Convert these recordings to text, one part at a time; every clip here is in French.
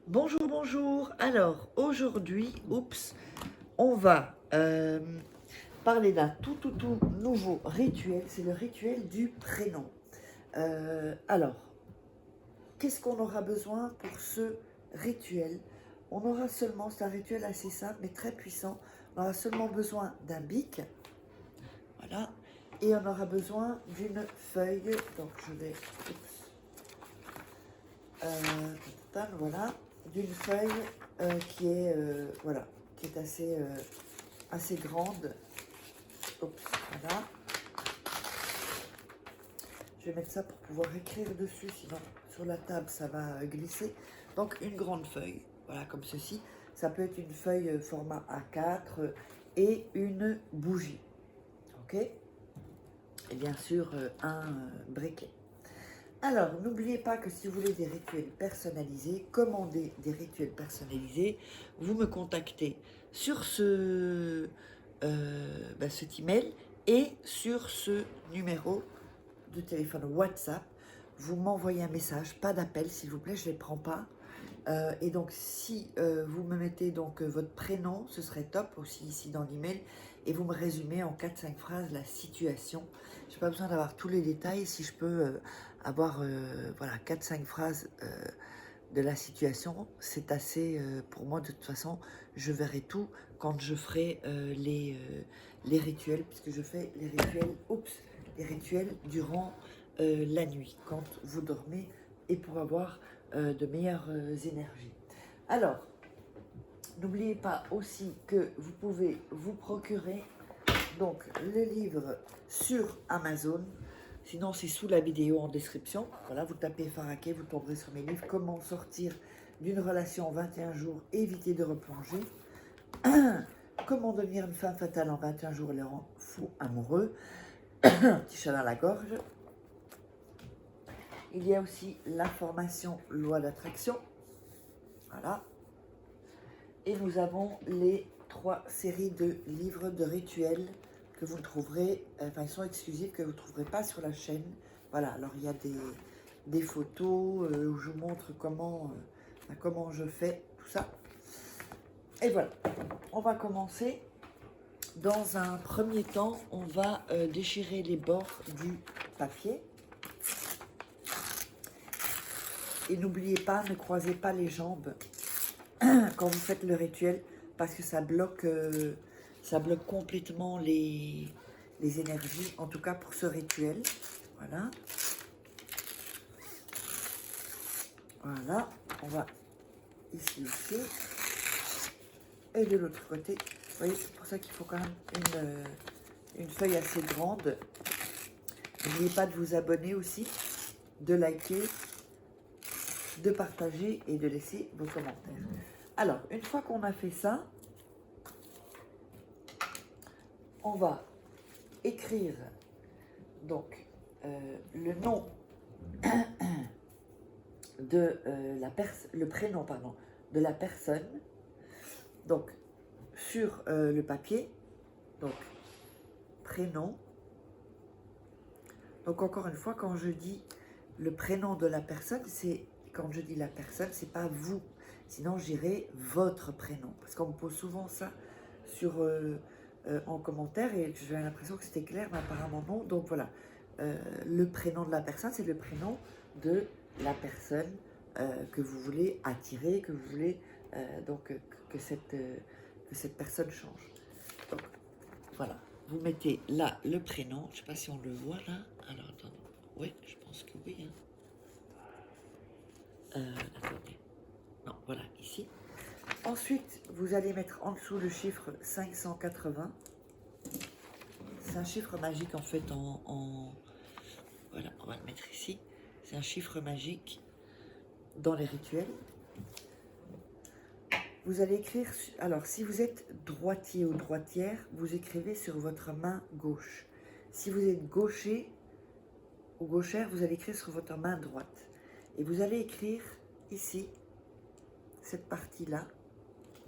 Bonjour, bonjour. Alors, aujourd'hui, on va parler d'un tout nouveau rituel. C'est le rituel du prénom. Alors, qu'est-ce qu'on aura besoin pour ce rituel? On aura seulement, c'est un rituel assez simple mais très puissant. On aura seulement besoin d'un bic, voilà, et on aura besoin d'une feuille. Donc, je vais, voilà, d'une feuille qui est voilà, qui est assez grande. Oups, voilà. Je vais mettre ça pour pouvoir écrire dessus, sinon sur la table ça va glisser. Donc une grande feuille, voilà, comme ceci. Ça peut être une feuille format A4 et une bougie, ok. Et bien sûr un briquet. Alors, n'oubliez pas que si vous voulez des rituels personnalisés, commander des rituels personnalisés, vous me contactez sur cet email et sur ce numéro de téléphone WhatsApp. Vous m'envoyez un message, pas d'appel s'il vous plaît, je ne les prends pas. Et donc, si vous me mettez donc votre prénom, ce serait top aussi ici dans l'email, et vous me résumez en 4-5 phrases la situation. Je n'ai pas besoin d'avoir tous les détails. Si je peux avoir voilà, 4-5 phrases de la situation, c'est assez pour moi. De toute façon, je verrai tout quand je ferai les rituels, puisque je fais les rituels durant la nuit, quand vous dormez, et pour avoir de meilleures énergies. Alors, n'oubliez pas aussi que vous pouvez vous procurer donc le livre sur Amazon. Sinon, c'est sous la vidéo en description. Voilà, vous tapez Faraké, vous tomberez sur mes livres. Comment sortir d'une relation en 21 jours, éviter de replonger. Comment devenir une femme fatale en 21 jours et les rend fous amoureux. Petit chat dans la gorge. Il y a aussi la formation loi d'attraction. Voilà. Et nous avons les 3 séries de livres de rituels que vous trouverez, enfin ils sont exclusifs, que vous ne trouverez pas sur la chaîne. Voilà, alors il y a des photos où je vous montre comment je fais tout ça. Et voilà, on va commencer. Dans un premier temps, on va déchirer les bords du papier. Et n'oubliez pas, ne croisez pas les jambes quand vous faites le rituel, parce que ça bloque complètement les énergies, en tout cas pour ce rituel. Voilà. Voilà, on va ici aussi. Et de l'autre côté, vous voyez, c'est pour ça qu'il faut quand même une feuille assez grande. N'oubliez pas de vous abonner aussi, de liker, de partager et de laisser vos commentaires. Alors, une fois qu'on a fait ça, on va écrire donc le nom de le prénom pardon, de la personne, donc sur le papier, donc prénom. Donc encore une fois, quand je dis le prénom de la personne, c'est quand je dis la personne, c'est pas vous, sinon j'irai votre prénom, parce qu'on me pose souvent ça sur en commentaire et j'ai l'impression que c'était clair, mais apparemment non. Donc voilà, le prénom de la personne, c'est le prénom de la personne que vous voulez attirer, que vous voulez que cette personne change. Donc voilà, vous mettez là le prénom, je ne sais pas si on le voit là, alors attendez, oui, je pense que oui. Attendez, non, voilà, ici. Ensuite, vous allez mettre en dessous le chiffre 580. C'est un chiffre magique en fait voilà, on va le mettre ici. C'est un chiffre magique dans les rituels. Vous allez écrire, alors si vous êtes droitier ou droitière, vous écrivez sur votre main gauche. Si vous êtes gaucher ou gauchère, vous allez écrire sur votre main droite. Et vous allez écrire ici, cette partie-là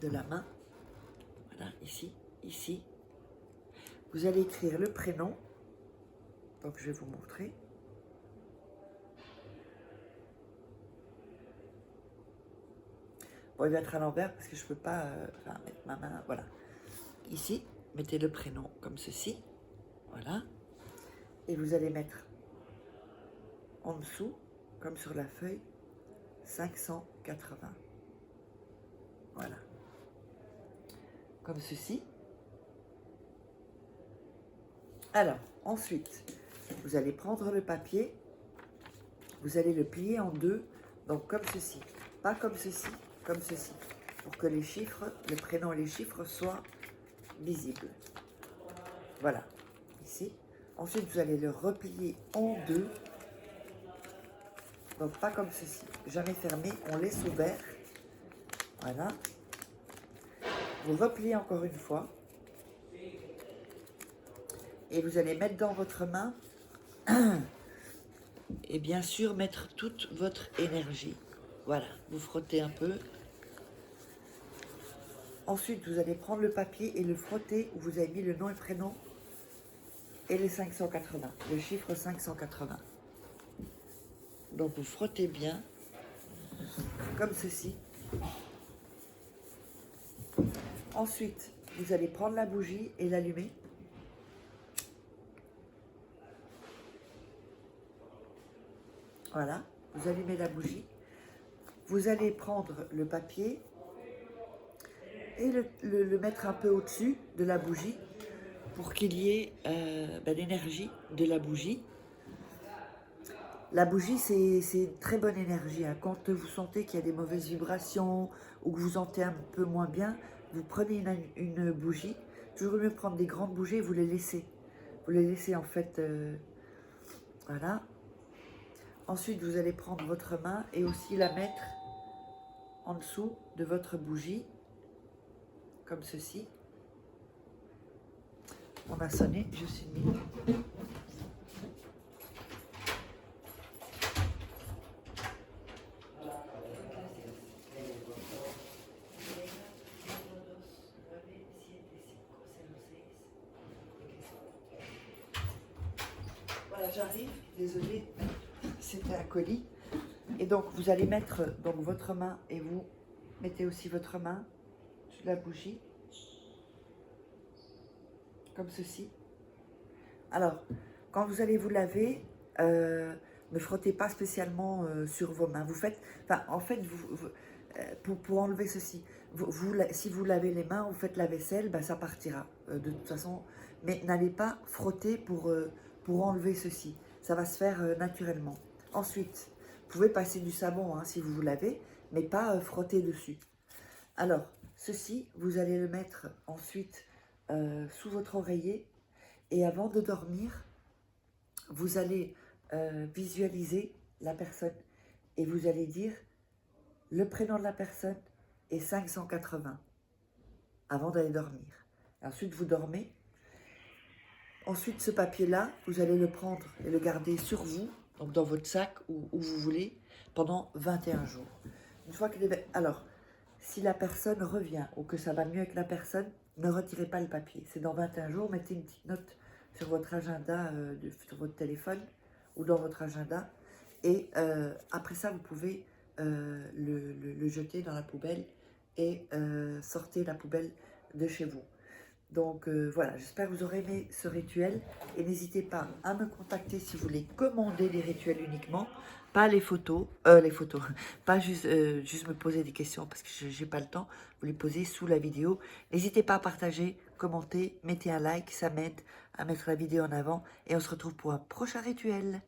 de la main, voilà, ici, ici. Vous allez écrire le prénom, donc je vais vous montrer. Bon, il va être à l'envers parce que je peux pas enfin, mettre ma main, voilà. Ici, mettez le prénom comme ceci, voilà. Et vous allez mettre en dessous, comme sur la feuille, 580. Voilà. Comme ceci. Alors, ensuite, vous allez prendre le papier, vous allez le plier en deux, donc comme ceci. Pas comme ceci, comme ceci. Pour que les chiffres, le prénom et les chiffres soient visibles. Voilà, ici. Ensuite, vous allez le replier en deux. Donc, pas comme ceci. Jamais fermé, on laisse ouvert. Voilà. Vous repliez encore une fois. Et vous allez mettre dans votre main et bien sûr mettre toute votre énergie. Voilà, vous frottez un peu. Ensuite, vous allez prendre le papier et le frotter où vous avez mis le nom et le prénom et les 580, le chiffre 580. Donc vous frottez bien, comme ceci. Ensuite, vous allez prendre la bougie et l'allumer. Voilà, vous allumez la bougie. Vous allez prendre le papier et le mettre un peu au-dessus de la bougie pour qu'il y ait l'énergie de la bougie. La bougie, c'est une très bonne énergie. Hein. Quand vous sentez qu'il y a des mauvaises vibrations ou que vous sentez un peu moins bien, vous prenez une bougie. Toujours mieux prendre des grandes bougies et vous les laissez. Vous les laissez en fait, voilà. Ensuite, vous allez prendre votre main et aussi la mettre en dessous de votre bougie, comme ceci. On a sonné, juste une minute. Voilà, j'arrive, désolée, c'était un colis. Et donc, vous allez mettre donc, votre main et vous mettez aussi votre main sur la bougie, comme ceci. Alors, quand vous allez vous laver, ne frottez pas spécialement sur vos mains. Vous faites, enfin, en fait, pour enlever ceci, si vous lavez les mains, vous faites la vaisselle, ben, ça partira de toute façon. Mais n'allez pas frotter pour enlever ceci. Ça va se faire naturellement. Ensuite, vous pouvez passer du savon hein, si vous vous lavez, mais pas frotter dessus. Alors, ceci, vous allez le mettre ensuite sous votre oreiller. Et avant de dormir, vous allez visualiser la personne et vous allez dire le prénom de la personne est 580 avant d'aller dormir. Et ensuite, vous dormez. Ensuite, ce papier-là, vous allez le prendre et le garder sur vous, donc dans votre sac ou où vous voulez, pendant 21 jours. Une fois que alors, si la personne revient ou que ça va mieux avec la personne, ne retirez pas le papier. C'est dans 21 jours, mettez une petite note sur votre agenda, sur votre téléphone ou dans votre agenda. Et après ça, vous pouvez le jeter dans la poubelle et sortez la poubelle de chez vous. Donc voilà, j'espère que vous aurez aimé ce rituel et n'hésitez pas à me contacter si vous voulez commander des rituels uniquement, pas les photos, pas juste me poser des questions parce que j'ai pas le temps, vous les posez sous la vidéo. N'hésitez pas à partager, commenter, mettez un like, ça m'aide à mettre la vidéo en avant et on se retrouve pour un prochain rituel.